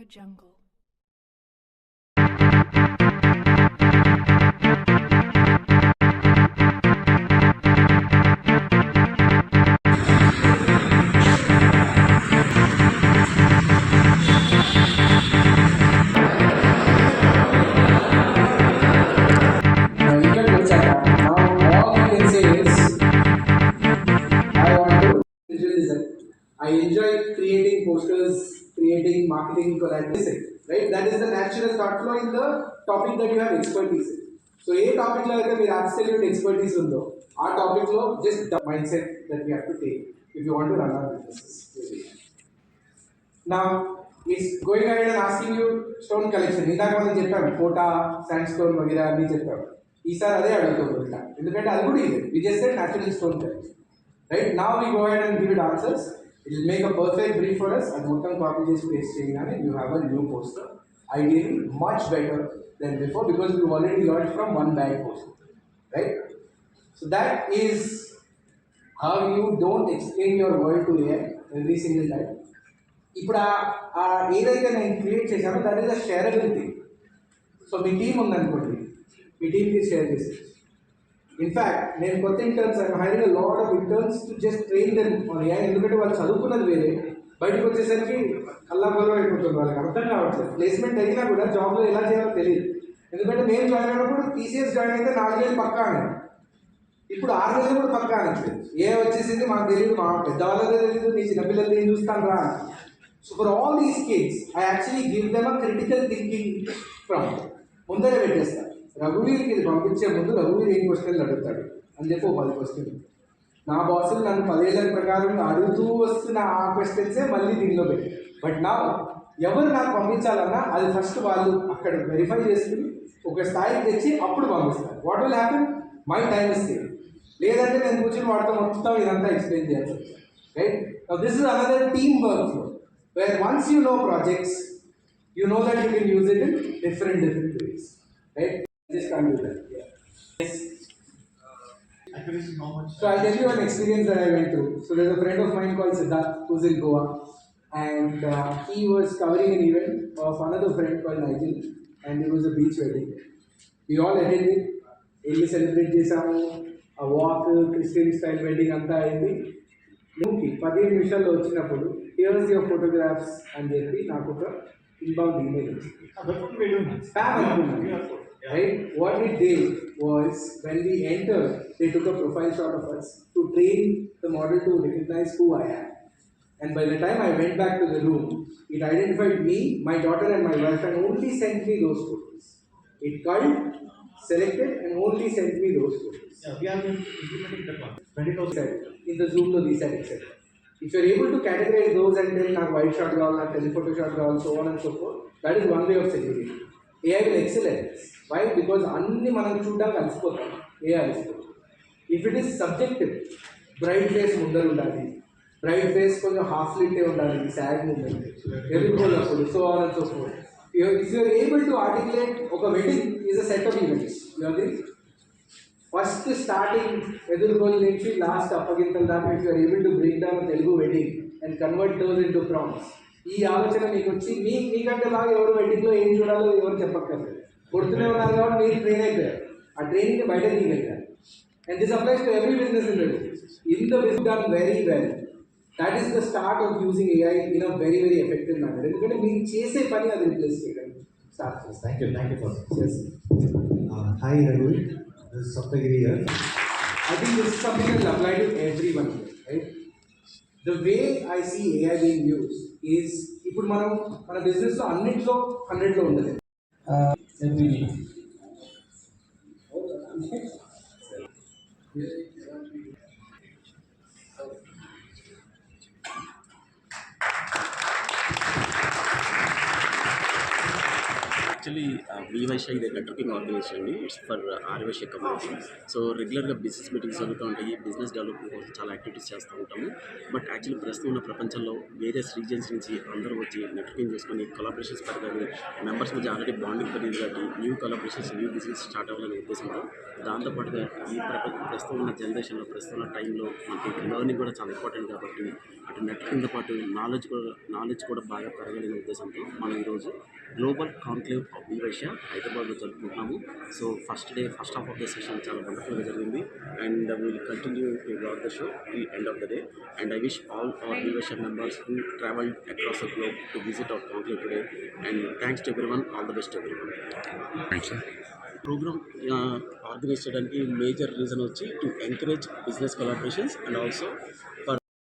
Jungle. Now you can look at that. Now all you can say is I want to visual design. I enjoy creating posters, creating marketing collaterals, right? That is the natural thought flow in the topic that you have expertise in. So ఏ topic లో అయితే మీరు absolute expertise ఉందో ఆ topic లో just the mindset that you have to take if you want to run our businesses. Now it's going ahead and asking you stone collection. ఇందాక మనం చెప్పాము కోటా శాండ్ స్టోన్ వగేరా అన్ని చెప్పాము. ఈసారి అదే అడుగుతుంది ఇట్లా ఎందుకంటే అది కూడా ఇది we just said natural stone collection. Right now we go ahead and give it answers. It will make a perfect brief for us and మొత్తం కాపీ చేసి పేస్ట్ చేయగానే you have a new poster. Ideally much better than before because we already learned from one bad poster. Right? So that is how you don't explain your world to AI every single time. ఇప్పుడు ఏదైతే నేను create చేశానో that is a shareability. So మీ team ఉందనుకోండి, మీ టీంకి share చేసి in fact నేను కొత్త interns I hiring a lot of interns to just train them on AI. ఎందుకంటే వాళ్ళు చదువుకున్నది వేరే, బయటకు వచ్చేసరికి అల్లాగొల్లం అయిపోతుంది, వాళ్ళకి అర్థం కావట్లేదు. ప్లేస్మెంట్ అయినా కూడా జాబ్లో ఎలా చేయాలో తెలియదు. ఎందుకంటే మేము జాయిన్ అయినప్పుడు టీసీఎస్ జాయిన్ అయితే 4 వేలు పక్కా అని, ఇప్పుడు 6 వేలు కూడా పక్కా అనట్లేదు. ఏ వచ్చేసింది మాకు తెలియదు, మా పెద్దవాళ్ళదే తెలియదు, నీ చిన్నపిల్లలు ఏం చూస్తాను రా. So for all these kids I actually give them a critical thinking from ముందరే పెట్టేస్తాను. రఘువీర్కి ఇది పంపించే ముందు రఘువీర్ ఏం క్వశ్చన్లు అడుగుతాడు అని చెప్పి 10 క్వశ్చన్లు. నా బాసులు నన్ను 10 ఏళ్ళ ప్రకారం అడుగుతూ వస్తున్న ఆ క్వశ్చన్సే మళ్ళీ దీనిలో పెట్టి. బట్ నా ఎవరు నాకు పంపించాలన్నా అది ఫస్ట్ వాళ్ళు అక్కడ వెరిఫై చేసుకుని ఒక స్థాయికి తెచ్చి అప్పుడు పంపిస్తారు. What will happen? My time is save. లేదంటే నేను కూర్చొని వాటితో మొత్తం ఇదంతా ఎక్స్ప్లెయిన్ చేయాల్సి వస్తుంది. Right? This is another team workflow where once you know projects you know that you can use it in different ways, right? Just can't do that. Yeah. Yes. So I'll tell you an experience that I went through. So there's a friend of mine called Siddharth who's in Goa, and he was covering an event of another friend called Nigel, and it was a beach wedding. We all attended. Elli celebrate చేసాము, ఆ walk Christian style wedding అంతా అయింది. నువ్వుకి 15 నిమిషాల్లో వచ్చినప్పుడు here's your photographs అని చెప్పి నాకు ఒక inbound email. Spam అనుకున్నాను. Right? What we did was when we entered, they took a profile shot of us to train the model to recognize who I am. And by the time I went back to the room, it identified me, my daughter, and my wife, and only sent me those photos. It culled, selected, and only sent me those photos. Yeah, we are implementing that one. 20,000 in the Zoom, these are etc. If you're able to categorize those and then నాకు wide shot కావాలి, నాకు telephoto shot కావాలి, so on and so forth, that is one way of segregation. AI will excel at this. Why? Because అన్ని మనం చూడడానికి అలసిపోతాం, AI అలసిపోతాం. If it is subjective, bright face ముందర ఉండాలి, బ్రైట్ ఫేస్ కొంచెం హాఫ్ లిట్టే ఉండాలి, సాడ్ మూమెంట్ ఎదుర్కోలేప్పుడు, so on and so forth. If you're able to articulate ఒక wedding is a set of events. You agree? First starting ఎదుర్కోలు నుంచి last అప్పగింతల దాకా if you're able to break down Telugu wedding and convert those into prompts, ఈ ఆలోచన మీకు వచ్చి మీకంటే బాగా ఎవరు వెడ్డింగ్లో ఏం చూడాలో ఎవరు చెప్పక్కర్లేదు. కొడుతూనే ఉన్నారు కాబట్టి మీరు ట్రైన్ అయిపోయారు, ఆ ట్రైనింగ్ బయట తీయగలిగారు. And this applies to every business in the business done very well. That is the start of using AI in a very very effective manner. ఎందుకంటే మీరు చేసే పని అది రిప్లేస్ చేయడం స్టార్ట్ చేస్తాను. Thank you for this. Hi Raghu, this is Saptagiri here. I think this is something that will apply to everyone here, right? The way I see AI being used is ఇప్పుడు మనం మన బిజినెస్లో అన్నింటిలో 100లో ఉండలేదు. Actually వివైష ఇది networking organisation అండి. It's for Aryavaishya community. So రెగ్యులర్గా బిజినెస్ మీటింగ్స్ జరుగుతూ ఉంటాయి. బిజినెస్ డెవలప్మెంట్ కోసం చాలా యాక్టివిటీస్ చేస్తూ ఉంటాము. బట్ యాక్చువల్లీ ప్రస్తుతం ఉన్న ప్రపంచంలో వేరియస్ రీజన్స్ నుంచి అందరూ వచ్చి నెట్వర్కింగ్ చేసుకొని కొలాబరేషన్స్ పెరగాలి, మెంబర్స్ మధ్య ఆల్రెడీ బాండింగ్ పెరిగింది కాబట్టి new collaborations new business start అవ్వాలనే ఉద్దేశంతో దాంతోపాటుగా ఈ ప్రస్తుతం ఉన్న జనరేషన్లో ప్రస్తుతం ఉన్న టైంలో మనకి లెర్నింగ్ కూడా చాలా ఇంపార్టెంట్ కాబట్టి అటు నెట్వర్కింగ్తో పాటు నాలెడ్జ్ కూడా బాగా పెరగాలనే ఉద్దేశంతో మనం ఈరోజు గ్లోబల్ కాన్క్లేవ్ ఆఫ్ వివైష హైదరాబాద్లో జరుపుకుంటున్నాము. So first half of the session చాలా వండర్ఫుల్గా జరిగింది and will continue to walk the show till end of the day and I wish all our వివైష members who traveled across the globe to visit our conclave today and thanks to everyone, all the best to everyone. Thanks, sir. Programme organise చేయడానికి major reason వచ్చి to encourage business collaborations and also